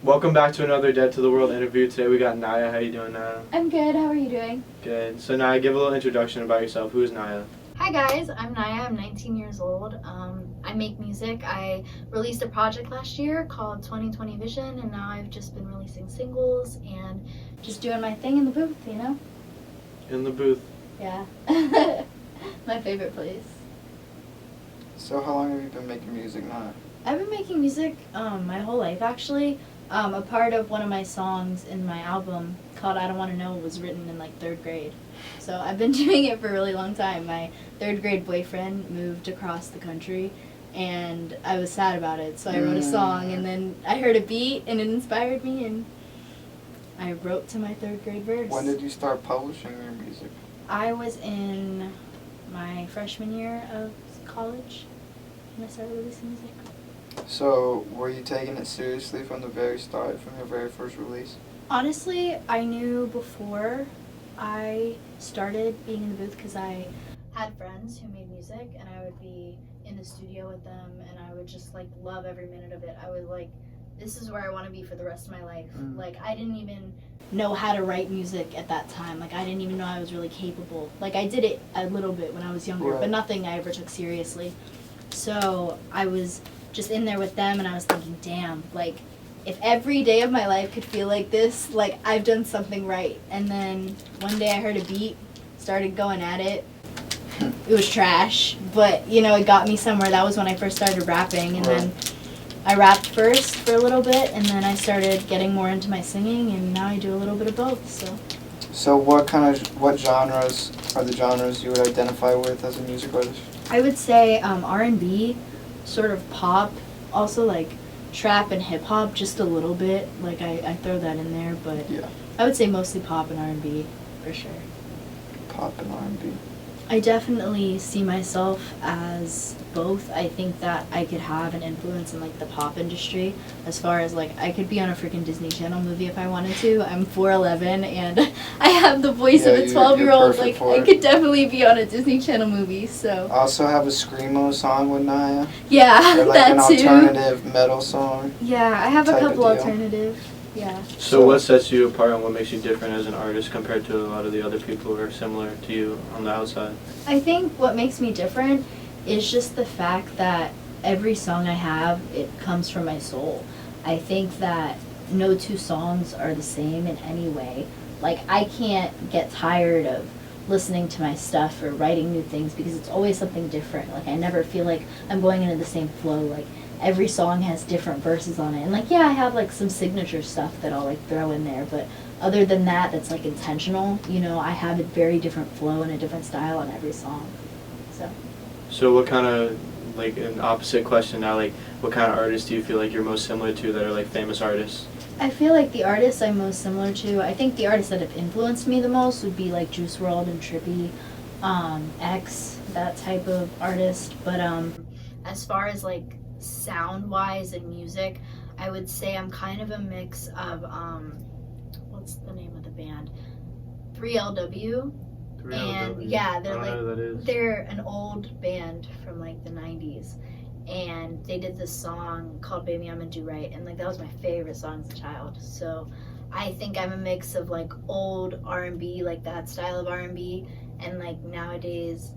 Welcome back to another Dead to the World interview. Today we got Naya. How you doing, Naya? I'm good. How are you doing? Good. So Naya, give a little introduction about yourself. Who is Naya? Hi guys, I'm Naya. I'm 19 years old. I make music. I released a project last year called 2020 Vision, and now I've just been releasing singles and just doing my thing in the booth, you know? In the booth. Yeah. My favorite place. So how long have you been making music, Naya? I've been making music my whole life, actually. A part of one of my songs in my album called I Don't Want to Know was written in like 3rd grade. So I've been doing it for a really long time. My 3rd grade boyfriend moved across the country and I was sad about it. So I wrote a song and then I heard a beat and it inspired me and I wrote to my 3rd grade verse. When did you start publishing your music? I was in my freshman year of college when I started releasing music. So were you taking it seriously from the very start, from your very first release? Honestly, I knew before I started being in the booth because I had friends who made music and I would be in the studio with them and I would just like love every minute of it. I was like, this is where I want to be for the rest of my life. Like I didn't even know how to write music at that time. Like I didn't even know I was really capable. Like I did it a little bit when I was younger, but nothing I ever took seriously. So I was just in there with them and I was thinking, damn, like if every day of my life could feel like this, like I've done something right. And then one day I heard a beat, started going at it. It was trash, but you know, it got me somewhere. That was when I first started rapping, and then I rapped first for a little bit and then I started getting more into my singing and now I do a little bit of both. So what genres are the genres you would identify with as a music artist? I would say R&B, sort of pop, also like trap and hip hop just a little bit. Like I throw that in there, but Yeah. I would say mostly pop and R&B for sure. Pop and R&B. I definitely see myself as both. I think that I could have an influence in like the pop industry as far as like I could be on a freaking Disney Channel movie if I wanted to. I'm 4'11" and I have the voice of a 12-year-old. Like I could definitely be on a Disney Channel movie. So I also have a screamo song with Naya. Yeah, or like that an too. alternative metal song. Yeah, I have a type of couple deal. alternative. Yeah. So what sets you apart and what makes you different as an artist compared to a lot of the other people who are similar to you on the outside? I think what makes me different is just the fact that every song I have, it comes from my soul. I think that no two songs are the same in any way. Like, I can't get tired of listening to my stuff or writing new things because it's always something different. Like, I never feel like I'm going into the same flow. Like, every song has different verses on it. And, like, yeah, I have, like, some signature stuff that I'll, like, throw in there. But other than that, that's, like, intentional. You know, I have a very different flow and a different style on every song. So what kind of, like an opposite question now, like what kind of artists do you feel like you're most similar to that are like famous artists? I feel like the artists I'm most similar to, I think the artists that have influenced me the most would be like Juice WRLD and Trippie, X, that type of artist. But as far as like sound-wise and music, I would say I'm kind of a mix of, what's the name of the band? 3LW. And yeah, they're an old band from like the 90s, and they did this song called Baby I'ma Do Right, and like that was my favorite song as a child. So I think I'm a mix of like old R&B, like that style of R&B, and like nowadays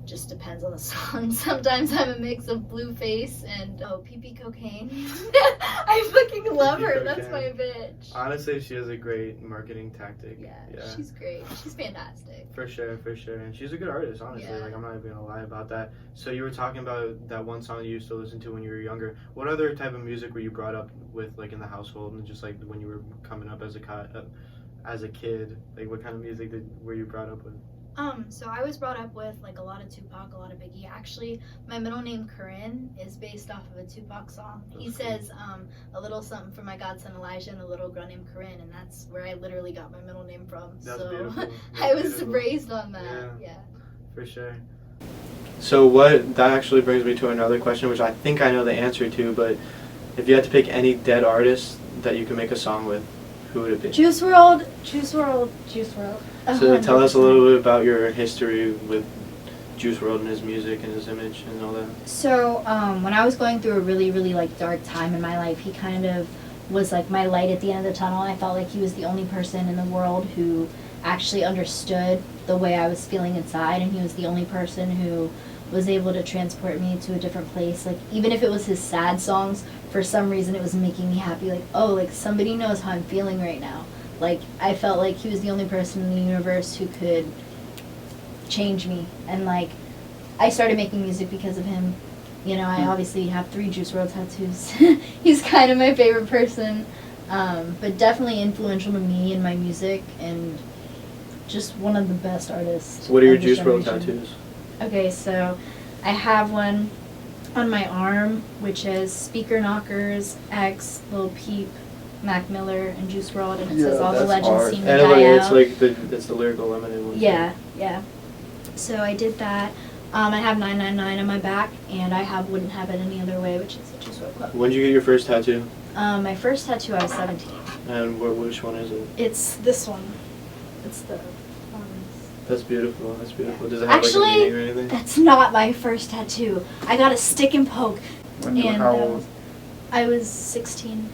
just depends on the song. Sometimes I'm a mix of Blueface and PP Cocaine. I fucking love her. That's my bitch. Honestly, she has a great marketing tactic. Yeah, she's great. She's fantastic. For sure. And she's a good artist, honestly. Like, I'm not even gonna lie about that. So you were talking about that one song you used to listen to when you were younger. What other type of music were you brought up with, like, in the household and just, like, when you were coming up as a kid? Like, what kind of music were you brought up with? So I was brought up with like a lot of Tupac, a lot of Biggie. Actually, my middle name Corinne is based off of a Tupac song. He says, a little something for my godson Elijah and a little girl named Corinne, and that's where I literally got my middle name from. That's so beautiful. I was raised on that. Yeah. For sure. So that actually brings me to another question, which I think I know the answer to, but if you had to pick any dead artist that you could make a song with, who would it be? Juice WRLD. So tell us a little bit about your history with Juice WRLD and his music and his image and all that. So when I was going through a really, really like dark time in my life, he kind of was like my light at the end of the tunnel. I felt like he was the only person in the world who actually understood the way I was feeling inside, and he was the only person who was able to transport me to a different place. Like, even if it was his sad songs, for some reason it was making me happy. Like, oh, like somebody knows how I'm feeling right now. Like, I felt like he was the only person in the universe who could change me. And like, I started making music because of him. You know, I obviously have 3 Juice WRLD tattoos. He's kind of my favorite person, but definitely influential to me and my music, and just one of the best artists. So what are your of this Juice WRLD generation. tattoos? Okay, so I have one on my arm, which is Speaker Knockers, X, Lil Peep, Mac Miller, and Juice WRLD, and it says all the that's legends hard. see me And die it's out. like it's the lyrical limited one. Yeah, yeah. So I did that. I have 999 on my back, and I have Wouldn't Have It Any Other Way, which is a Juice WRLD quote. When did you get your first tattoo? My first tattoo, I was 17. And which one is it? It's this one. It's the. That's beautiful. That's beautiful. Does it have Actually, like a meaning or anything? that's not my first tattoo. I got a stick and poke. When you were And how old? I was 16.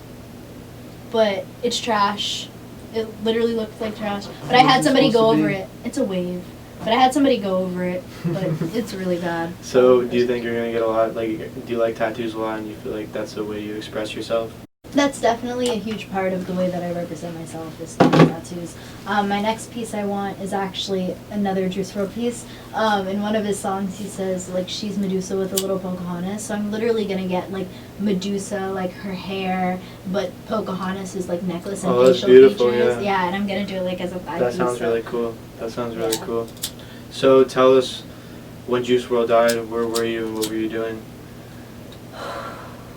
But it's trash. It literally looked like trash. But I What had was it somebody go supposed to over be? it. It's a wave. But I had somebody go over it. But it's really bad. So do you think you're gonna get a lot? Like, do you like tattoos a lot, and you feel like that's the way you express yourself? That's definitely a huge part of the way that I represent myself, is through tattoos. My next piece I want is actually another Juice WRLD piece. In one of his songs he says, like, she's Medusa with a little Pocahontas. So I'm literally going to get, like, Medusa, like, her hair, but Pocahontas is, like, necklace and Oh, that's facial beautiful, features. yeah. And I'm going to do it, like, as a thigh That piece. sounds so- really cool. That sounds really Yeah. cool. So tell us, when Juice WRLD died, where were you and what were you doing?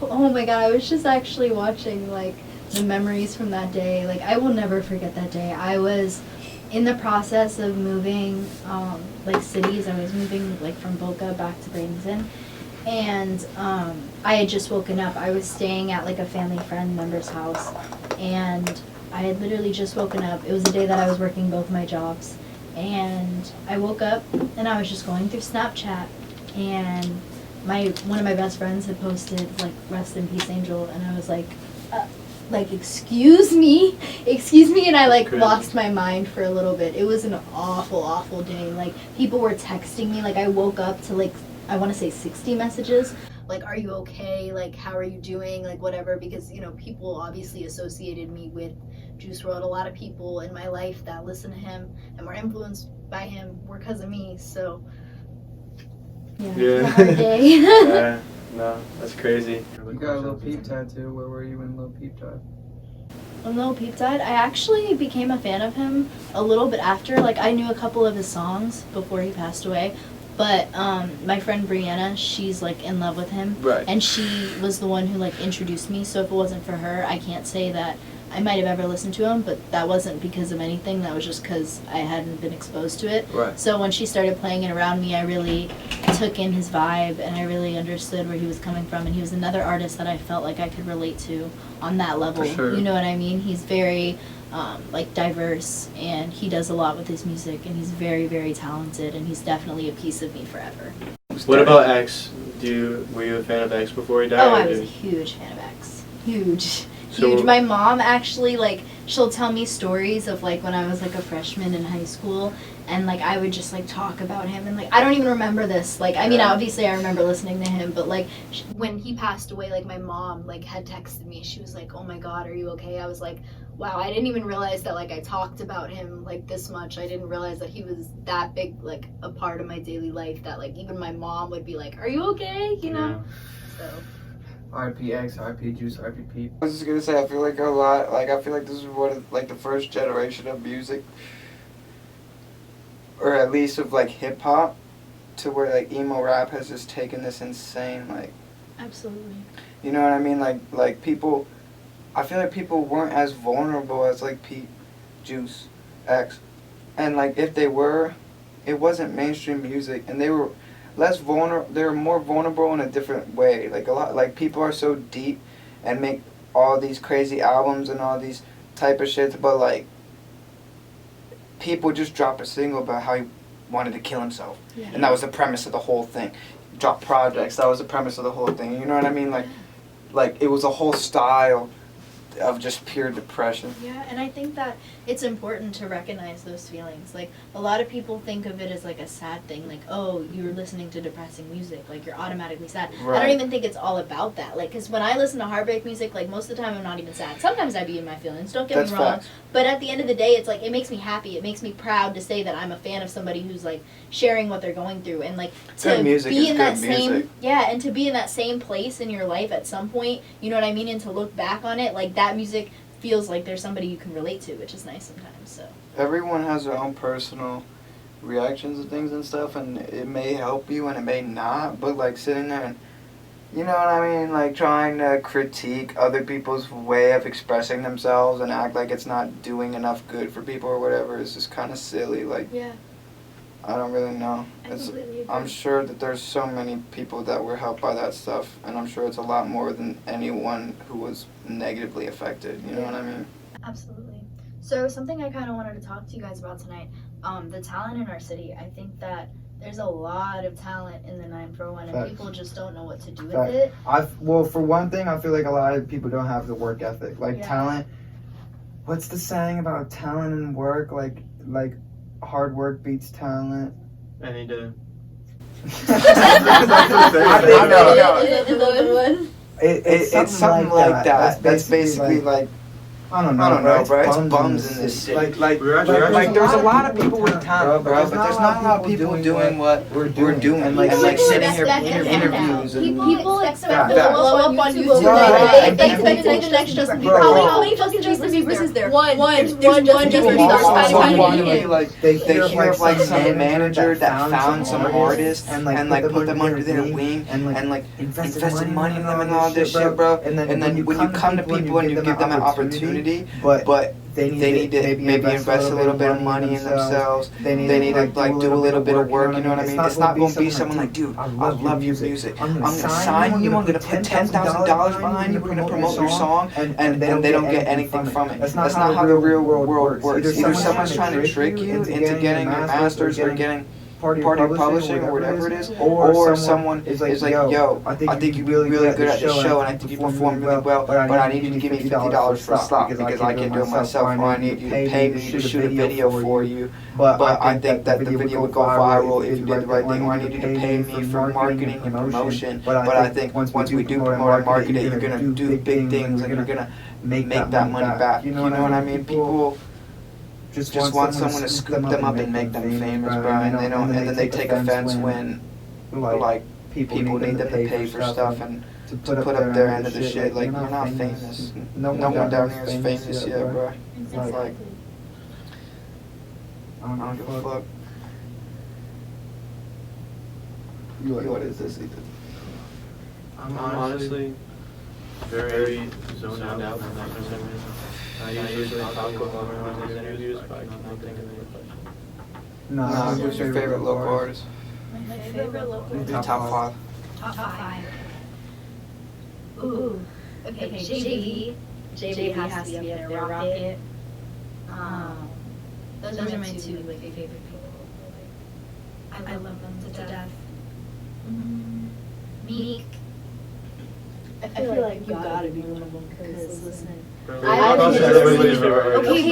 Oh my god, I was just actually watching, like, the memories from that day. Like, I will never forget that day. I was in the process of moving, like, cities. I was moving, like, from Boca back to Bradenton. And I had just woken up. I was staying at, like, a family friend member's house. And I had literally just woken up. It was the day that I was working both my jobs. And I woke up, and I was just going through Snapchat. And one of my best friends had posted, like, rest in peace, Angel, and I was like, excuse me, and I, like, Crazy. lost my mind for a little bit. It was an awful, awful day. Like, people were texting me, like, I woke up to, like, I want to say 60 messages, like, are you okay, like, how are you doing, like, whatever, because, you know, people obviously associated me with Juice WRLD. A lot of people in my life that listen to him and were influenced by him were because of me, so... Yeah, Yeah. it was a hard day. Yeah, no, that's crazy. You got a Lil Peep tattoo. Where were you when Lil Peep died? When Lil Peep died, I actually became a fan of him a little bit after. Like, I knew a couple of his songs before he passed away. But my friend Brianna, she's, like, in love with him. Right. And she was the one who, like, introduced me. So if it wasn't for her, I can't say that I might have ever listened to him. But that wasn't because of anything. That was just because I hadn't been exposed to it. Right. So when she started playing it around me, I really took in his vibe, and I really understood where he was coming from. And he was another artist that I felt like I could relate to on that level. For sure. You know what I mean? He's very like, diverse, and he does a lot with his music, and he's very, very talented, and he's definitely a piece of me forever. What about X? Were you a fan of X before he died? Oh, or I was a did- huge fan of X. Huge. So- Huge. My mom actually, like, she'll tell me stories of, like, when I was, like, a freshman in high school, and, like, I would just, like, talk about him, and, like, I don't even remember this. Like, I mean, Yeah. obviously I remember listening to him, but, like, when he passed away, like, my mom, like, had texted me. She was like, oh my god, are you okay? I was like, wow, I didn't even realize that, like, I talked about him, like, this much. I didn't realize that he was that big, like, a part of my daily life, that, like, even my mom would be like, are you okay? You know? So... R.I.P. X, R.I.P. Juice, R.I.P. Peep. I was just gonna say, I feel like a lot, like, I feel like this is one of, like, the first generation of music, or at least of, like, hip-hop, to where, like, emo rap has just taken this insane, like, Absolutely. you know what I mean? Like people, I feel like people weren't as vulnerable as, like, Peep, Juice, X, and, like, if they were, it wasn't mainstream music, and they were less vulnerable. They're more vulnerable in a different way. Like, a lot, like, people are so deep and make all these crazy albums and all these type of shit, but, like, people just drop a single about how he wanted to kill himself, Yeah. and that was the premise of the whole thing. Drop projects, that was the premise of the whole thing. You know what I mean? Like it was a whole style of just pure depression. Yeah, and I think that it's important to recognize those feelings. Like, a lot of people think of it as like a sad thing, like, oh, you're listening to depressing music, like you're automatically sad. I Right. don't even think it's all about that. Like, because when I listen to heartbreak music, like most of the time I'm not even sad. Sometimes I be in my feelings, don't get That's me wrong. facts. But at the end of the day, it's like, it makes me happy. It makes me proud to say that I'm a fan of somebody who's like sharing what they're going through. And like, to Good music be is in good that same, music. yeah, and to be in that same place in your life at some point, you know what I mean? And to look back on it, like that music feels like there's somebody you can relate to, which is nice sometimes. So Everyone has their own personal reactions to things and stuff, and it may help you and it may not, but like sitting there and, you know what I mean, like trying to critique other people's way of expressing themselves and act like it's not doing enough good for people or whatever is just kind of silly. Like, yeah, I don't really know. I completely agree. I'm sure that there's so many people that were helped by that stuff, and I'm sure it's a lot more than anyone who was negatively affected. You know what I mean? Absolutely. So something I kind of wanted to talk to you guys about tonight, the talent in our city. I think that there's a lot of talent in the 941, and Facts. people just don't know what to do with Facts. it. Well, for one thing, I feel like a lot of people don't have the work ethic. Like Yeah. talent. What's the saying about talent and work? Like hard work beats talent. I need to. I know. Is it the good one? It's something like that. That's basically like I don't know, I don't know, bro. It's bums bums in this city. Like, We're actually- Like there's a lot of people with talent, bro, but there's not a lot of people doing what we're we're doing, and and like People sitting here expect interviews and People expect Facts. to blow up on YouTube. Right. They expect to be the next Justin Bieber. Bro. How many fucking Justin Biebers is there? One. There's People one Justin Bieber. also Somebody want to find be him. like They they hear of like some manager that found some artist artist and like put them under their wing and like invested money in them and all this shit, bro. And then when you come to people and you give them an opportunity, but they need to maybe invest a little bit of money in themselves. They need to like do a little bit of work. You know what I mean? It's not going to be someone like, dude, I love your music. I'm going to sign you. I'm going to put $10,000 behind you. We're going to promote your song, and they don't get anything from it. That's not how the real world works. Either someone's trying to trick you into getting your masters or getting party publishing or whatever it is, or someone is like, yo, I think you'd be really good at the show, and I think you perform really well, but I need you to give me $50 for a slot because I can't do it myself, or I need you to pay me to shoot a video for you. But I think that the video would go viral if you did the right thing, or I need you to pay me for marketing and promotion. But I think once we do promote and market it, you're gonna do big things and you're gonna make that money back. You know what I mean? People just want someone to scoop them up and make them famous, bro, and then they take offense when like people need them to pay for stuff and to put up their end of the shit. Like, you're not famous. No one down here is famous yet, bro. Like, I don't give a fuck. What is this, Ethan? I'm honestly very zoned out from that for some reason. I usually talk about my own interviews, but I can't think of any questions. Nah, who's your favorite local artist? My favorite local. Your top 5. Top 5. Ooh. Okay, JV. JV has to be up there. Rocket. Those are my two like favorite people. I love them to death. Meek. I feel like you gotta be one of them because listen. Okay,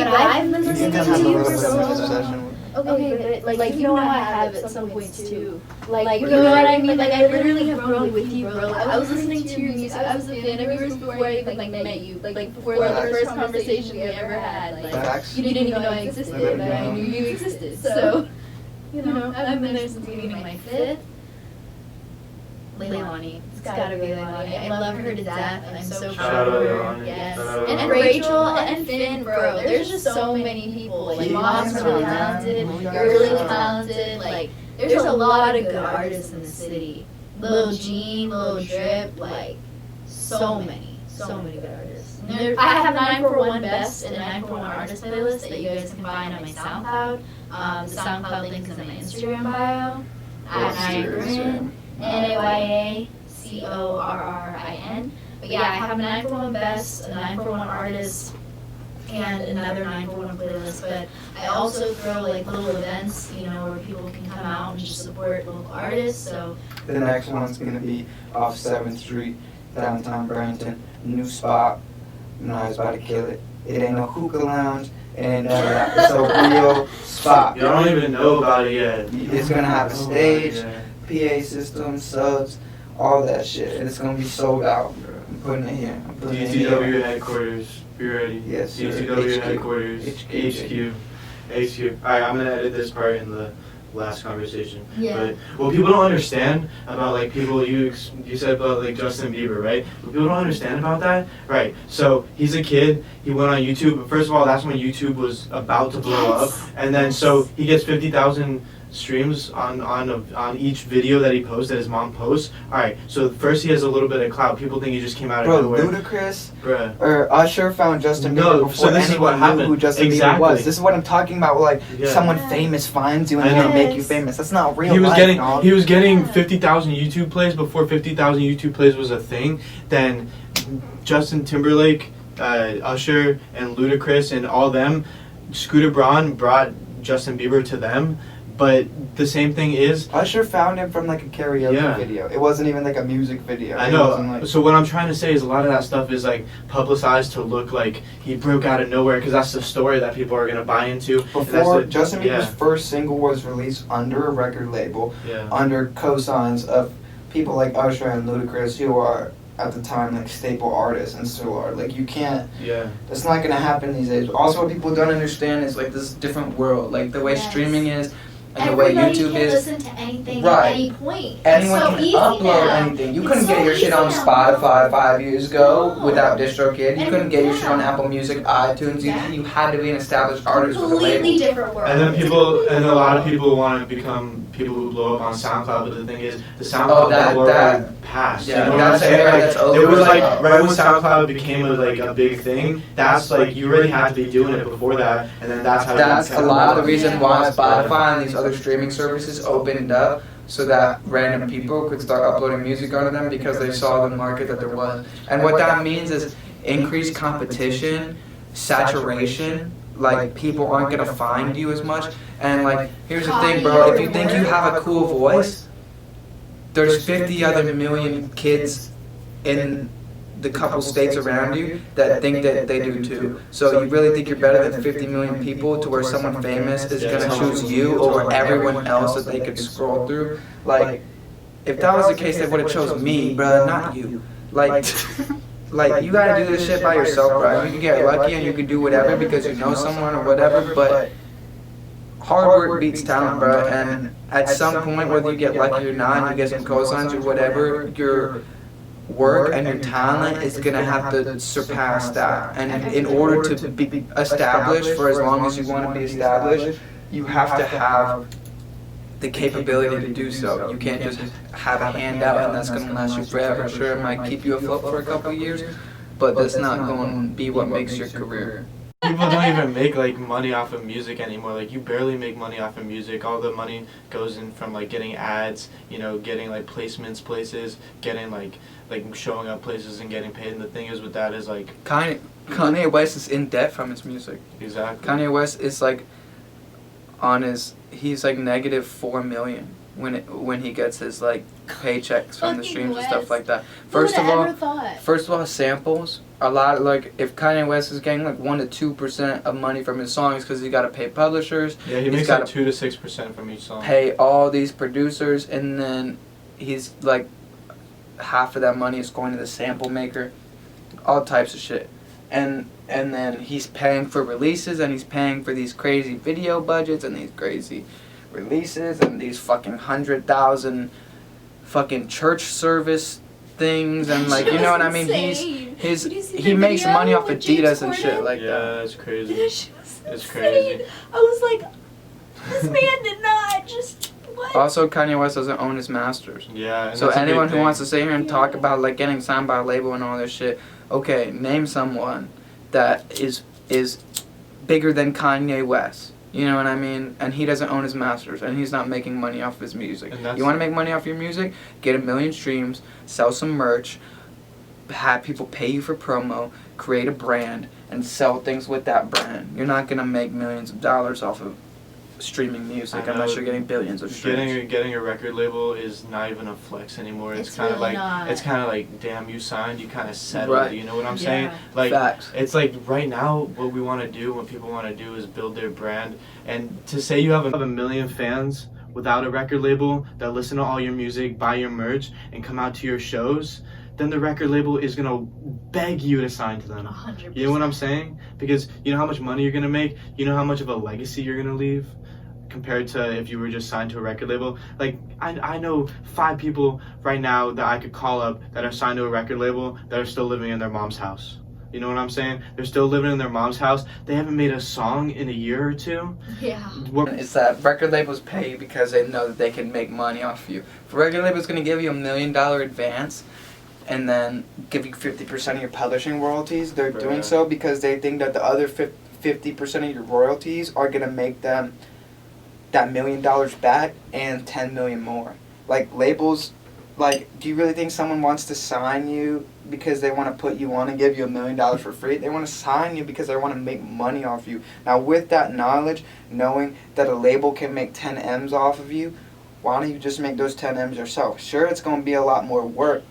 but I've been listening to you for so long. Okay, but like you know I have at some points too. Like you know what I mean? Like I literally have grown with you, bro. Like, I was listening to your music. I was a fan of yours before I even like met you. Like before the first conversation we ever had. Like you didn't even know I existed, but I knew you existed. So you know I've been there since the beginning of my 5th. Leilani. It's gotta be Leilani. I love her to death. I'm so proud of her. Yes. And Rachel and Finn, bro. There's just so many people. Like, Mom's really talented. You're really talented. Like, there's a lot of good artists in the city. Lil Jean, Lil Drip, like, so many good artists. I have 941 Best and 941 Artist playlist that you guys can find on my SoundCloud. The SoundCloud link is in my Instagram bio. @NayaCorin. NayaCorin. But yeah, I have a 941 Best, a 941 Artist, and another 941 playlist. But I also throw like little events, you know, where people can come out and just support local artists. So The next one's gonna be off 7th Street, downtown Barrington. New spot. Naya's about to kill it. It ain't no hookah lounge. It ain't none of that. It's a real spot. You don't even know about it yet. It's gonna have a stage, Yeah. PA system, subs, all that shit. And it's gonna be sold out. I'm putting it here. I'm putting it here. DTW headquarters. Be ready. Yes, sir. DTW HQ. headquarters. HQ. HQ. Alright, I'm gonna edit this part in the last conversation. Yeah. But what people don't understand about like people you said about like Justin Bieber, right? What people don't understand about that, right? So he's a kid. He went on YouTube. But first of all, that's when YouTube was about to blow up, and then so he gets 50,000 streams on each video that he posts, that his mom posts. All right, so first he has a little bit of clout. People think he just came out of Bro, nowhere. Ludacris Bruh. or Usher found Justin Bieber No, before so this is what anyone knew happened. who Justin Bieber Exactly. was. This is what I'm talking about. Like Yeah. someone Yeah. famous finds you and I they know. make you famous. That's not real He was life, getting dog. he was getting Yeah. 50,000 YouTube plays before 50,000 YouTube plays was a thing. Then Justin Timberlake, Usher, and Ludacris and all them, Scooter Braun brought Justin Bieber to them. But the same thing is, Usher found him from like a karaoke Yeah. video. It wasn't even like a music video. I It know. wasn't, like, So what I'm trying to say is a lot of that stuff is like publicized to look like he broke out of nowhere because that's the story that people are gonna buy into. And that's before the- Justin Bieber's yeah, first single was released under a record label, yeah. under cosigns of people like Usher and Ludacris, who are at the time like staple artists and still are. Like you can't. Yeah. That's not gonna happen these days. Also, what people don't understand is like this is a different world. Like the way Yes. streaming is, and the way Everybody YouTube can is. listen to anything Right. at any point. Anyone it's so can easy upload now. anything. You It's couldn't so get your shit easy on now. Spotify 5 years ago No. without DistroKid. You And couldn't get your shit on yeah. Apple Music, iTunes. You had to be an established artist with a Completely label. different world. And then a lot of people want to become people who blow up on SoundCloud, but the thing is, the SoundCloud that- blow that- passed. yeah, you know that's what I'm saying? an era Like, that's over. it was like right when SoundCloud became a big thing. That's like you really had to be doing it before that, and then that's how. That's you a lot of the blow up. reason why Spotify and these other streaming services opened up so that random people could start uploading music onto them because they saw the market that there was. And what that means is increased competition, saturation, like people aren't gonna find you as much. And like here's the thing, bro, if you think you have a cool voice, there's 50 other million kids in the couple states around you that think that they do too. So you really think you're better than 50 million people to where someone famous is gonna choose you over everyone else that they could scroll through? Like, if that was the case, they would have chose me, bruh, not you. Like, like you gotta do this shit by yourself, bro. You can get lucky and you can do whatever because you know someone or whatever, but hard work beats talent, bro. And at some point, whether you get lucky or not, and you get some cosigns or whatever, your work and your talent is gonna have to surpass that. And in order to be established for as long as you want to be established, you have to have the capability to do so. You can't just have a handout and that's gonna last you forever. Sure, it might keep you afloat for a couple of years, but that's not going to be what makes your career. People don't even make like money off of music anymore. Like you barely make money off of music. All the money goes in from like getting ads, you know, getting like placements places, getting like showing up places and getting paid. And the thing is with that is like Kanye West is in debt from his music. exactly. Kanye West is like he's like negative $4 million when he gets his like paychecks from the Fucking streams and West. stuff like that. Who First would've of all, ever thought? samples. A lot like if Kanye West is getting like 1 to 2% of money from his songs because he got to pay publishers, Yeah, he he's makes gotta like 2 to 6% from each song. pay all these producers, and then he's like half of that money is going to the sample maker, all types of shit, and then he's paying for releases and he's paying for these crazy video budgets and these crazy releases and these fucking 100,000 fucking church service things and like you know what I mean. He makes money off Adidas and shit like Yeah, that. it's crazy. It's It's crazy. I was like, this man did not just what? Also, Kanye West doesn't own his masters. Yeah. And So that's a big anyone who thing. wants to sit here and talk about like getting signed by a label and all this shit, okay, name someone that is bigger than Kanye West. You know what I mean? And he doesn't own his masters, and he's not making money off his music. And that's- You want to make money off your music? Get 1 million streams, sell some merch, have people pay you for promo, create a brand, and sell things with that brand. You're not gonna make millions of dollars off of streaming music I unless know. you're getting billions of streams. Getting a record label is not even a flex anymore. It's kind of really like not. it's kind of like, damn, you signed, you kind of settled. Right. You know what I'm Yeah. saying? Like Facts. it's like right now, what we want to do, what people want to do, is build their brand. And to say you have a million fans without a record label that listen to all your music, buy your merch, and come out to your shows, then the record label is gonna beg you to sign to them. 100%. You know what I'm saying? Because you know how much money you're gonna make. You know how much of a legacy you're gonna leave, compared to if you were just signed to a record label. Like I know 5 people right now that I could call up that are signed to a record label that are still living in their mom's house. You know what I'm saying? They're still living in their mom's house. They haven't made a song in a year or two. Yeah. It's that record labels pay you because they know that they can make money off of you. If a record label's going to give you $1 million advance and then give you 50% of your publishing royalties, they're Right. doing so because they think that the other 50% of your royalties are going to make them that $1 million back and 10 million more. Like labels, like, do you really think someone wants to sign you because they want to put you on and give you $1 million for free? They want to sign you because they want to make money off you. Now, with that knowledge, knowing that a label can make 10 M's off of you, why don't you just make those 10 M's yourself? Sure, it's going to be a lot more work,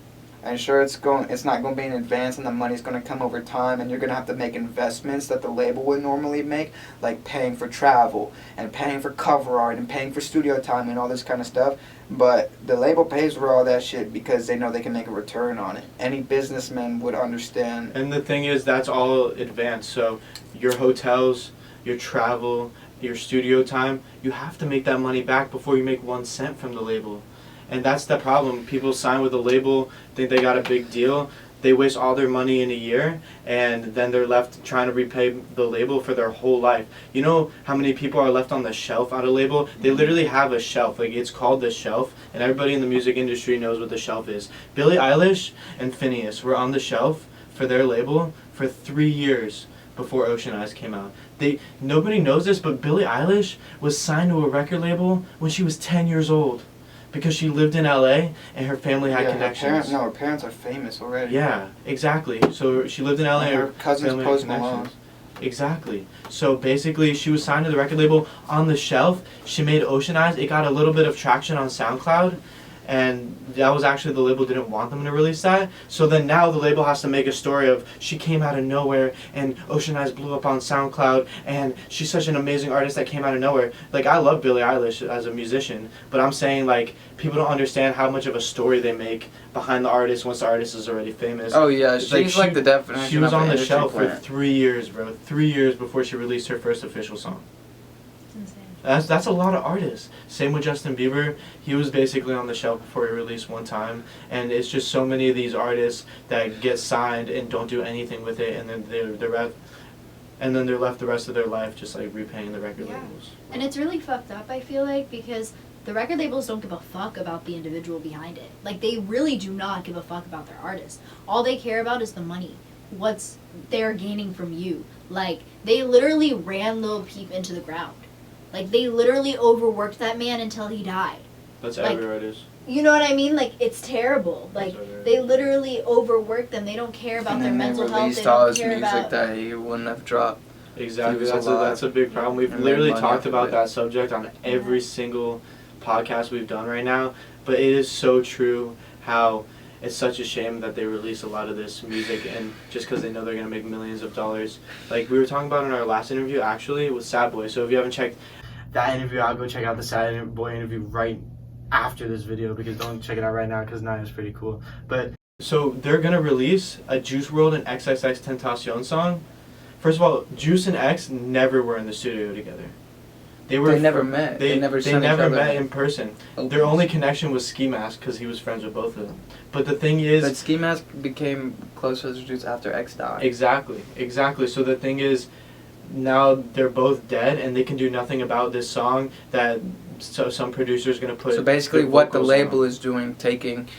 and sure, it's not going to be in advance, and the money's going to come over time, and you're going to have to make investments that the label would normally make, like paying for travel, and paying for cover art, and paying for studio time, and all this kind of stuff. But the label pays for all that shit because they know they can make a return on it. Any businessman would understand. And the thing is, that's all advanced. So your hotels, your travel, your studio time, you have to make that money back before you make 1 cent from the label. And that's the problem. People sign with a label, think they got a big deal. They waste all their money in a year, and then they're left trying to repay the label for their whole life. You know how many people are left on the shelf on a label? They literally have a shelf. Like, it's called the shelf, and everybody in the music industry knows what the shelf is. Billie Eilish and Phineas were on the shelf for their label for 3 years before Ocean Eyes came out. Nobody knows this, but Billie Eilish was signed to a record label when she was 10 years old. Because she lived in LA and her family had connections. Her parents are famous already. Yeah, exactly. So she lived in LA and her cousin's family had Post Malone. connections. Exactly. So basically, she was signed to the record label on the shelf. She made Ocean Eyes. It got a little bit of traction on SoundCloud, and that was actually, the label didn't want them to release that. So then now the label has to make a story of she came out of nowhere and Ocean Eyes blew up on SoundCloud and she's such an amazing artist that came out of nowhere. Like, I love Billie Eilish as a musician, but I'm saying, like, people don't understand how much of a story they make behind the artist once the artist is already famous. Oh yeah, she's like the definition. She was of on an the industry shelf for plant. 3 years, bro. 3 years before she released her first official song. It's insane. That's a lot of artists. Same with Justin Bieber. He was basically on the shelf before he released one time, and it's just so many of these artists that get signed and don't do anything with it, and then they're left the rest of their life just like repaying the record Yeah. labels. And it's really fucked up, I feel like, because the record labels don't give a fuck about the individual behind it. Like, they really do not give a fuck about their artist. All they care about is the money. What's they're gaining from you. Like, they literally ran Lil Peep into the ground. Like, they literally overworked that man until he died. That's Like, every artist. You know what I mean? Like, it's terrible. Like, That's every they artist. literally overwork them. They don't care about And their then mental they health. They released all don't his care music about... that he wouldn't have dropped. Exactly. was That's alive a big problem. We've and literally made money talked off of about it. that subject on every single podcast we've done right now. But it is so true how it's such a shame that they release a lot of this music, and just because they know they're going to make millions of dollars. Like we were talking about in our last interview, actually, with Sad Boy. So if you haven't checked that interview out, go check out the Sad Boy interview right after this video, because don't check it out right now because Naya's pretty cool. But so they're going to release a Juice WRLD and XXX Tentacion song. First of all, Juice and X never were in the studio together. They never met. They never met in person. Their only connection was Ski Mask because he was friends with both of them. But the thing is, But Ski Mask became close with Juice after X died. Exactly. So the thing is, now they're both dead, and they can do nothing about this song that some producer's gonna put. So basically, their what the vocals label on. is doing, taking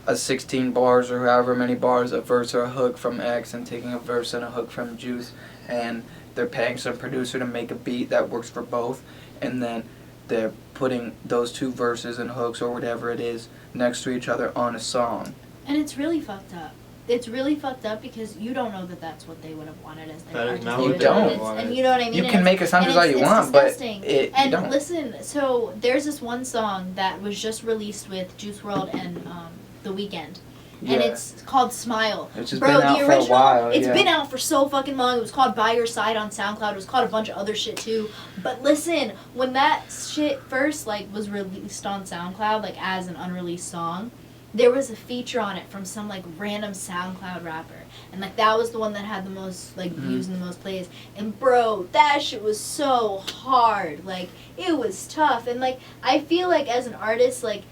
a 16 bars or however many bars, a verse or a hook from X, and taking a verse and a hook from Juice, and they're paying some producer to make a beat that works for both, and then they're putting those two verses and hooks or whatever it is next to each other on a song. And it's really fucked up. it's really fucked up because you don't know that that's what they would have wanted as their That is artist. not They what would they have- don't want. And you know what I mean? You And can it's- make assumptions all you it's want, but disgusting. you And don't. listen, so there's this one song that was just released with Juice WRLD and The Weeknd. And it's called Smile. It's just Bro, been out the for a original, while. it's yeah. been out for so fucking long. It was called By Your Side on SoundCloud. It was called a bunch of other shit too. But listen, when that shit first like was released on SoundCloud, like as an unreleased song, there was a feature on it from some like random SoundCloud rapper. And like that was the one that had the most like views and the most plays. And bro, that shit was so hard. Like it was tough. And like I feel like as an artist, like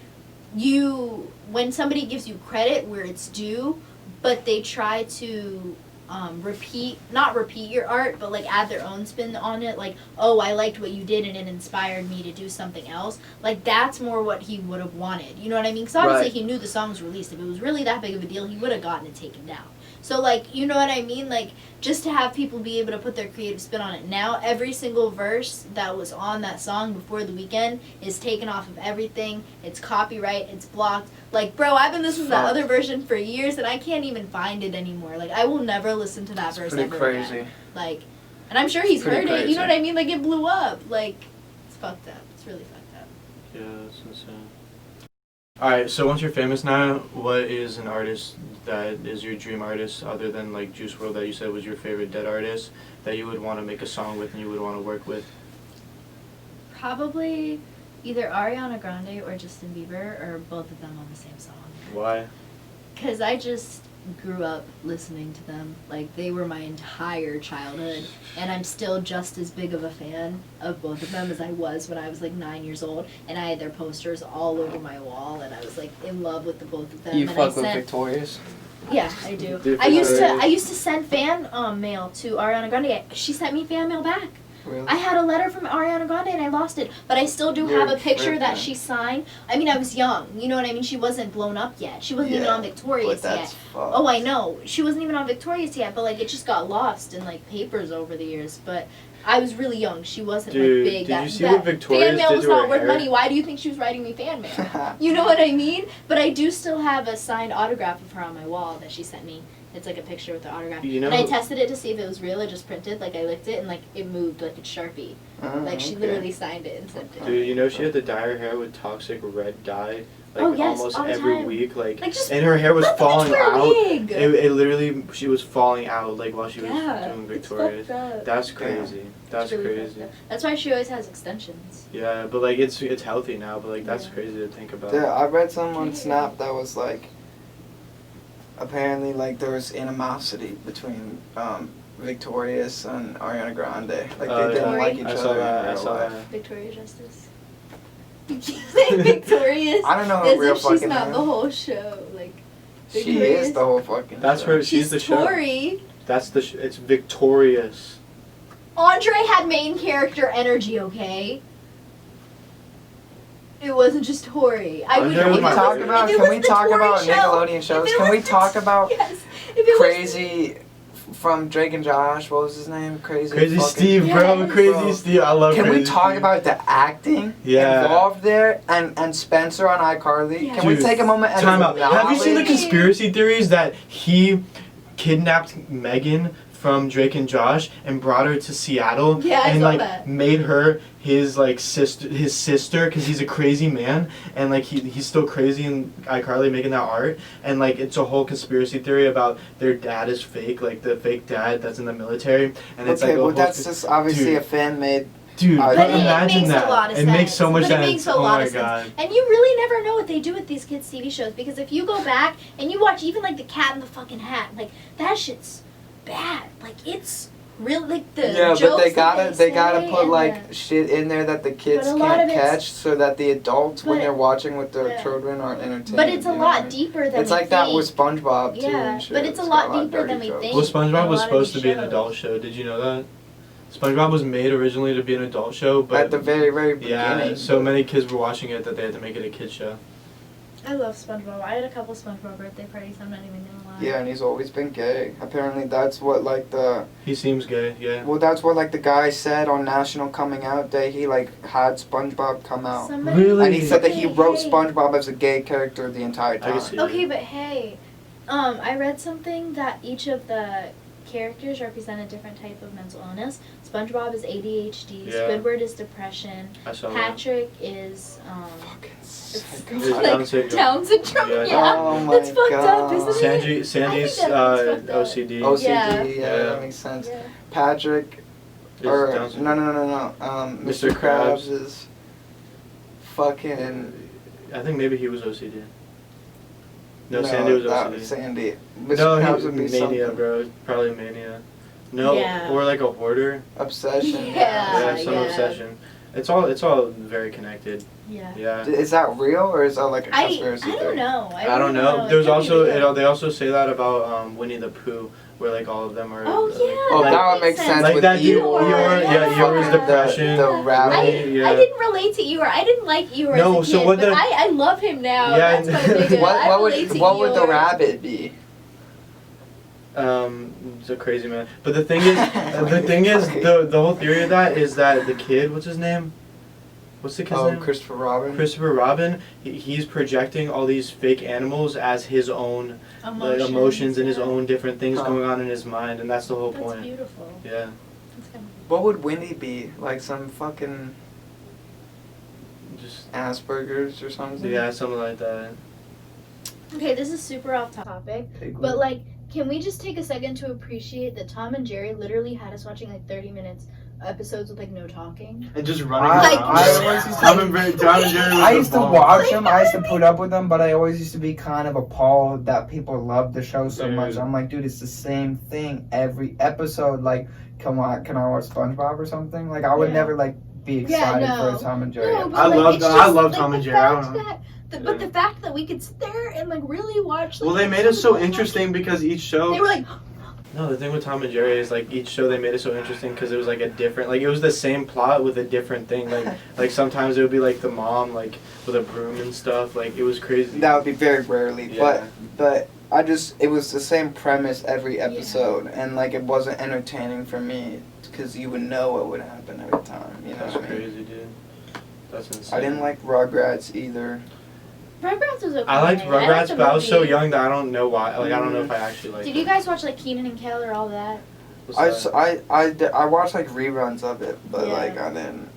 you, when somebody gives you credit where it's due, but they try to not repeat your art, but like add their own spin on it, like, oh, I liked what you did and it inspired me to do something else, like that's more what he would have wanted, you know what I mean? Because obviously Right. he knew the song was released. If it was really that big of a deal, he would have gotten it taken down. So like, you know what I mean? Like, just to have people be able to put their creative spin on it. Now every single verse that was on that song before the weekend is taken off of everything. It's copyright, it's blocked. Like, bro, I've been listening to that other version for years and I can't even find it anymore. Like, I will never listen to that It's verse pretty ever crazy. again. Like, and I'm sure he's Pretty heard it, you know crazy. what I mean? Like, it blew up. Like, it's fucked up. It's really fucked up. Yeah, that's insane. Alright, so once you're famous now, what is an artist that is your dream artist other than like Juice WRLD that you said was your favorite dead artist that you would want to make a song with and you would want to work with? Probably either Ariana Grande or Justin Bieber, or both of them on the same song. Why? Because I just grew up listening to them. Like, they were my entire childhood. And I'm still just as big of a fan of both of them as I was when I was, like, 9 years old. And I had their posters all over my wall. And I was, like, in love with the both of them. You and fuck with Victorious? Yeah, I do. Dude, I used Victorious. to send fan mail to Ariana Grande. She sent me fan mail back. Really? I had a letter from Ariana Grande and I lost it, but I still do have a picture that she signed. I mean, I was young, you know what I mean? She wasn't blown up yet. She wasn't even on Victorious but that's yet. fucked. Oh, I know. She wasn't even on Victorious yet, but like it just got lost in like papers over the years. But I was really young. She wasn't Dude, like big. did that, you see that what Victorious fan mail did was to her not worth hair? money. Why do you think she was writing me fan mail? You know what I mean? But I do still have a signed autograph of her on my wall that she sent me. It's like a picture with the autograph. You know- and I tested it to see if it was real. I just printed, like I licked it and like it moved like it's Sharpie. Like she literally signed it and sent it. Dude, you know she had to dye her hair with toxic red dye like Oh, yes, almost all the every time. week, like just and her hair was let the bitch falling wear a out. wig. It literally she was falling out like while she was Yeah, doing it's Victorious. fucked up. That's crazy. That's It's really crazy. fucked up. That's why she always has extensions. Yeah, but like it's healthy now, but like that's Yeah. crazy to think about. Yeah, I read some on Snap that was like, apparently like there was animosity between Victorious and Ariana Grande. Like Oh, they didn't yeah. like each I other saw that. in I real saw life. that. Victoria Justice. You keep saying Victorious. I don't know her as real if she's fucking not name. the whole show. Like She Victorious. is the whole fucking That's show. her. She's the show. Tori. That's the. It's Victorious. Andre had main character energy, okay? It wasn't just Tori. I would. Andre Can was we my talk favorite. about If it can was we the talk Tori about show, Nickelodeon if shows? it Can we was the talk about Yes. If it was Crazy from Drake and Josh? What was his name? Crazy. Crazy fucking- Steve, bro. Yes. Crazy Bro. Steve. I love. Can we Crazy talk Steve. about the acting Yeah. involved there and Spencer on iCarly? Yeah. Can we Dude, take a moment and Time out. Have you seen the acknowledge- conspiracy theories that he kidnapped Megan from Drake and Josh and brought her to Seattle Yeah, I and saw like that. made her his like sister because he's a crazy man and like he's still crazy in iCarly making that art and like it's a whole conspiracy theory about their dad is fake, like the fake dad that's in the military, and it's Okay, like a well whole that's just obviously Dude. a fan made. dude. But But it imagine makes a that. lot of It makes so sense. much But it sense. makes a Oh lot my of sense. god. And you really never know what they do with these kids' TV shows because if you go back and you watch even like The Cat in the Fucking Hat, like that shit's bad. Like it's really like the Yeah, but jokes they that they gotta say put and like shit in there that the kids But a lot can't of it's- catch, so that the adults when but- they're watching with their yeah. children are entertained. but it's a you know lot what I mean? deeper than It's we like that think. with SpongeBob too. Yeah, and shit. but it's a got lot of deeper than dirty we jokes. think. Well, SpongeBob A was lot of supposed to these be an shows. adult show. Did you know that? SpongeBob was made originally to be an adult show, but At the very beginning. yeah, so many kids were watching it that they had to make it a kids show. I love SpongeBob. I had a couple SpongeBob birthday parties. I'm not even gonna lie. Yeah, and he's always been gay. Apparently, that's what like the He seems gay, yeah. well, that's what like the guy said on National Coming Out Day. He like had SpongeBob come out, Somebody- Really? and he said that he Okay, wrote hey. SpongeBob as a gay character the entire I time. can see Okay, but hey, I read something that each of the characters represent a different type of mental illness. SpongeBob is ADHD. Yeah. Squidward is depression. I saw Patrick is Fucking Is like Down syndrome. Down syndrome. Yeah. Yeah, Oh my that's fucked up, God. isn't it? Sandy's I think that's fucked up. OCD. OCD, Yeah. yeah, that makes sense. Yeah. Patrick, Is or Down syndrome. no. Mr. Mr. Krabs Krabs. is fucking. I think maybe he was OCD. No, Sandy was that OCD. Sandy. Mr. No, Krabs he would be mania, something. bro. Probably mania. No, Yeah. or like a hoarder. Obsession. Yeah. Some yeah. obsession. It's all very connected. Yeah. Yeah. Is that real or is that like a I conspiracy don't theory? know. I don't know. It There's could be also real. they also say that about Winnie the Pooh, where like all of them are. Oh like, yeah. Oh, like, that would make sense like with that Eeyore. Eeyore, yeah, Eeyore's fucking depression. The rabbit. Yeah. I didn't relate to Eeyore. I didn't like Eeyore No, as a so kid, what but the- I love him now. Yeah, That's my biggest. I What relate to would the Eeyore. rabbit be? It's a crazy man. But the thing is, the whole theory of that is that the kid, what's his name? What's the kid's Oh, name? Christopher Robin. Christopher Robin. He's projecting all these fake animals as his own emotions and his yeah. own different things Huh. going on in his mind, and that's the whole That's point. beautiful. Yeah. That's kind What would Winnie be? Like some fucking Just Asperger's or something? yeah, something like that. of... Okay, this is super off topic, but like, can we just take a second to appreciate that Tom and Jerry literally had us watching like 30 minutes episodes with like no talking? And just running Like- around. I always used to- Tom and Jerry was I the used to bomb. watch them. I used to put up with them, but I always used to be kind of appalled that people loved the show so much. Dude. I'm like, dude, it's the same thing every episode. Like, can I watch SpongeBob or something? Like, I would Yeah. never like be Yeah, excited no. for a Tom and Jerry. No, episode. but, I like, love it's I just, love like, Tom and the Jerry. I fact don't know. that- But the fact that we could sit there and like really watch. Like, Well, they made it so interesting because each show. They were like, No, the thing with Tom and Jerry is like each show they made it so interesting because it was like a different, like it was the same plot with a different thing. Like sometimes it would be like the mom like with a broom and stuff. Like it was crazy. That would be very rarely, Yeah. but it was the same premise every episode, and like it wasn't entertaining for me because you would know what would happen every time. You know That's what I mean? crazy, dude. That's insane. I didn't like Rugrats either. Rugrats was okay. I liked Rugrats, the but I was so movie. young that I don't know why. Like I don't know if I actually liked Did it. you guys watch like Keenan and Kel or all that? What's that? I watched like reruns of it, but Yeah. like I didn't.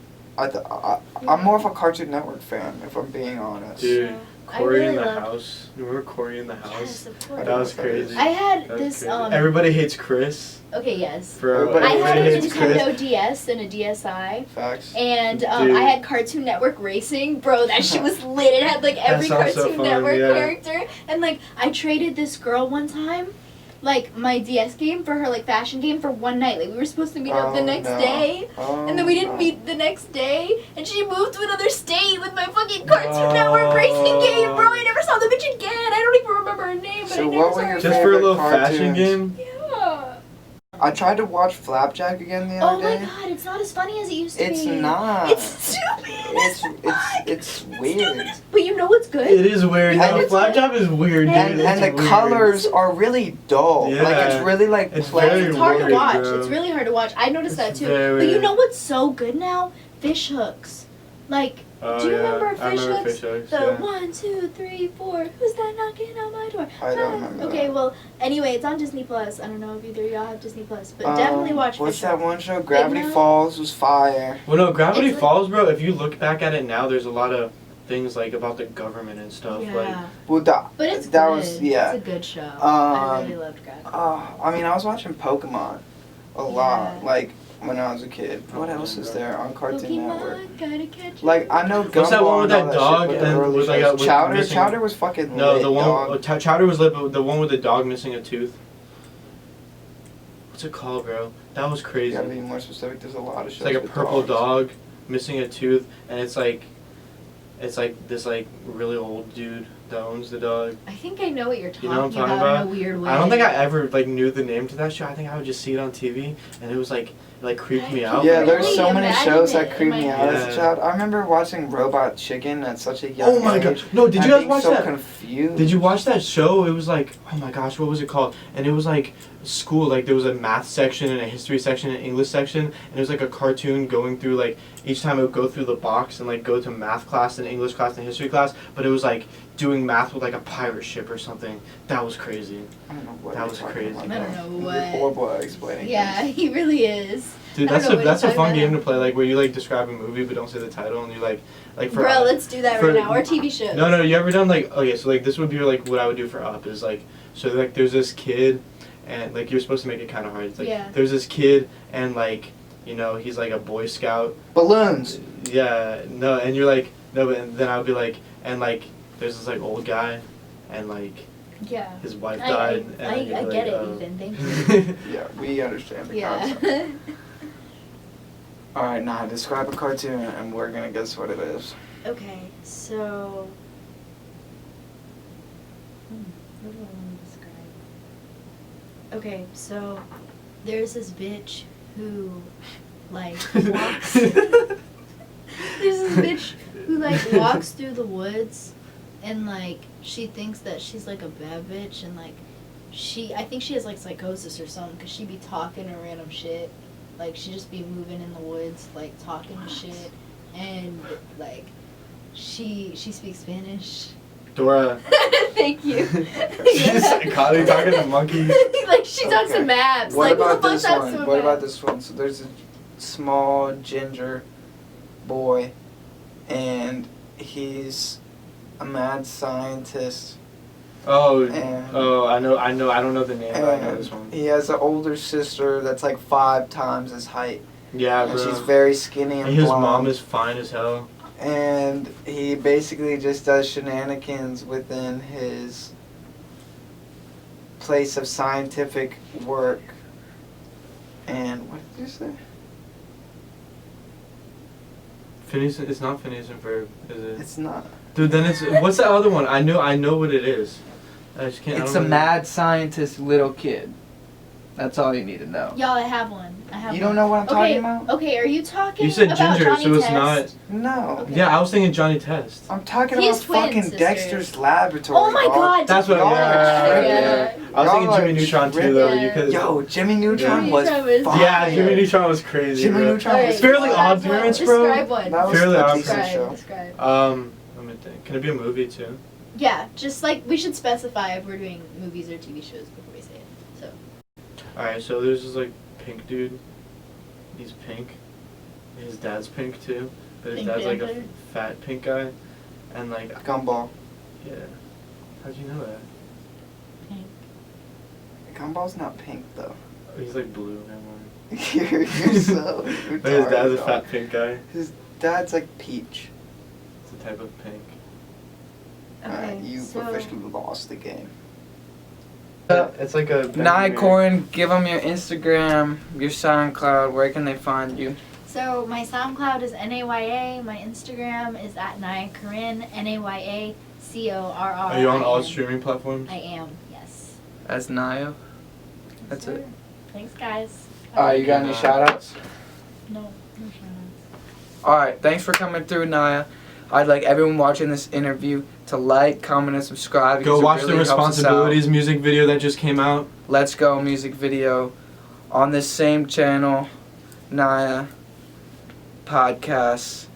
I'm more of a Cartoon Network fan, if I'm being honest. Dude, Yeah. I Corey really in the loved- House. You remember Corey in the House? Yes, of course. That was crazy. I had That was this crazy. Everybody hates Chris. Okay, yes. For Everybody I had a hates Chris. Nintendo DS and a DSi, Facts. and Dude. I had Cartoon Network Racing. Bro, that shit was lit. It had like every sounds so Cartoon fun, Network yeah. character, and like I traded this girl one time, like my DS game for her like fashion game for one night. Like we were supposed to meet up the Oh, next no. day. Oh, And then we didn't no. meet the next day, and she moved to another state with my fucking Cartoon Network racing game, bro. I never saw the bitch again. I don't even remember her name, but So I never what saw were her your Just again. for a favorite little fashion cartoons? game. Yeah. I tried to watch Flapjack again the Oh other my day. god, it's not as funny as it used to It's be. not. It's stupid. It's It's weird. stupid. But you know what's good? It is weird. And No, it's- Flapjack is weird, dude. And It's the weird. colors are really dull. Like Yeah. it's really like It's plain. very It's hard to weird, watch. bro. It's really hard to watch. I noticed It's that too. very But you weird. know what's so good now? Fish hooks. Like, Oh, do you yeah. remember I Fish remember Hooks? Fish Hooks, The yeah. 1, 2, 3, 4. Who's that knocking on my door? I don't remember Okay, that. well, anyway, it's on Disney Plus. I don't know if either of y'all have Disney Plus, but definitely watch What's Fish that Hooks. one show? Gravity Mouth? Falls was fire. Well, no, Gravity It's like- Falls, bro. If you look back at it now, there's a lot of things like about the government and stuff. Like, Yeah, Well, but it's that good. was yeah. It's a good show. I really loved Gravity. I mean, I was watching Pokemon a lot, Yeah. like when I was a kid. What else is there on Cartoon Network? Pokemon, gotta catch Like I know What's that Gumball one with and all that shit, dog but the and early with, like, shows. with Chowder. missing- Chowder was fucking no, lit, the one dog. Chowder was lit, but the one with the dog missing a tooth. What's it called, bro? That was You crazy. gotta be more specific. There's a lot of shows. It's like a with purple dogs. dog missing a tooth, and it's like this like really old dude that owns the dog. I think I know what you're talking, You know what I'm talking about, about? in a weird way. I don't think I ever like knew the name to that show. I think I would just see it on TV, and it was like creeped me out. Yeah, Really there's so many imagine shows it that in creeped my me head. out as a Yeah. child. I remember watching Robot Chicken at such a young Oh my age. god! No, did and you guys being watch so that? confused. Did you watch that show? It was like, oh my gosh, what was it called? And it was like school, like there was a math section and a history section and an English section, and it was like a cartoon going through like each time it would go through the box and like go to math class and English class and history class, but it was like doing math with like a pirate ship or something. That was crazy. I don't know what That you're was talking crazy. about. I don't know You're what. horrible at explaining. Yeah, things. he really is. Dude, I don't know what that's a you're fun talking game to about. play, like where you like describe a movie but don't say the title, and you like for Bro, let's do that for- right now. Or TV shows. No, you ever done like, okay, so like this would be like what I would do for Up is like, so like there's this kid, and like you're supposed to make it kind of hard. It's like Yeah. there's this kid, and like, you know, he's like a Boy Scout. Balloons. Yeah, no, and you're like, no, but and then I would be like, and like there's this like old guy, and like Yeah. his wife I died. and then you'd I be get like, it, oh. Ethan. Thank you. Yeah, we understand the concept. Yeah. Alright, now describe a cartoon and we're gonna guess what it is. Okay, so. What do I want to describe? Okay, so there's this bitch who, like, walks. There's this bitch who, like, walks through the woods and, like, she thinks that she's, like, a bad bitch and, like, I think she has, like, psychosis or something because she be talking or random shit. Like, she just be moving in the woods, like, talking shit. And, like, she speaks Spanish. Dora. Thank you. She's Kylie talking to monkeys. Like, she talks Okay. to maps. What like, who about the fuck this talks one? to a What map? about this one? So there's a small ginger boy and he's a mad scientist. Oh, And- I know. I don't know the name, but I know this one. He has an older sister that's like 5 times his height. Yeah, And bro. she's very skinny and And his blonde. mom is fine as hell. And he basically just does shenanigans within his place of scientific work. And what did you say? Phineas, it's not Phineas and Ferb, is it? It's not. Dude, then it's what's the other one? I know what it is. I just can't. I It's don't a know. mad scientist little kid. That's all you need to know. Y'all, I have one. You don't know what I'm talking about? Okay, are you talking You said about Ginger, Johnny so it's Test? not. No. Okay. Yeah, I was thinking Johnny Test. I'm talking He about has twin fucking sisters. Dexter's Laboratory. Oh my dog. god. That's what. Y'all are Yeah. tripping. I was thinking Y'all are Jimmy Neutron too, tripping. though. Yeah. You could. Yo, Jimmy Neutron Jimmy was Neutron was fire. Yeah, Jimmy Neutron was crazy. Jimmy bro. Neutron Alright, was Fairly describe Odd one. Parents, bro. Describe one. That was Fairly a Odd decent Describe. show. Describe. Let me think. Can it be a movie too? Yeah, just like we should specify if we're doing movies or TV shows before we say it. So. All right, so there's this like pink dude. He's pink. His dad's pink too, but his Pink dad's like a Panther? fat pink guy, and like Gumball. yeah. How'd you know that? Gumball's not pink though. Oh, he's like blue. Never mind. You're so retarded. But his dad's a dog. fat pink guy. His dad's like peach. It's a type of pink. Alright, you so- officially lost the game. It's like a. Naya Corin, give them your Instagram, your SoundCloud. Where can they find you? So my SoundCloud is NAYA. My Instagram is at Naya Corinne, NAYA CORR. Are you on all streaming platforms? I am, yes. That's Naya. That's Yes, it. sir. Thanks, guys. You got any shout outs? No shout-outs. Alright, thanks for coming through, Naya. I'd like everyone watching this interview to like, comment, and subscribe. Go because it watch really the helps us out. Responsibilities music video that just came out. Let's Go music video on this same channel, Naya Podcasts.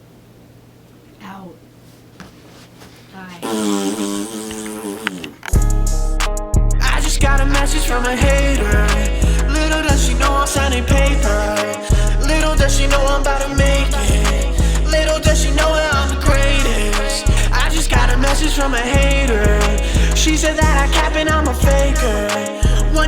Out. Bye. I just got a message from a hater. Little does she know I'm signing paper. Little does she know I'm about to make it. Little does she know that I'm the greatest. I just got a message from a hater. She said that I cap and I'm a faker.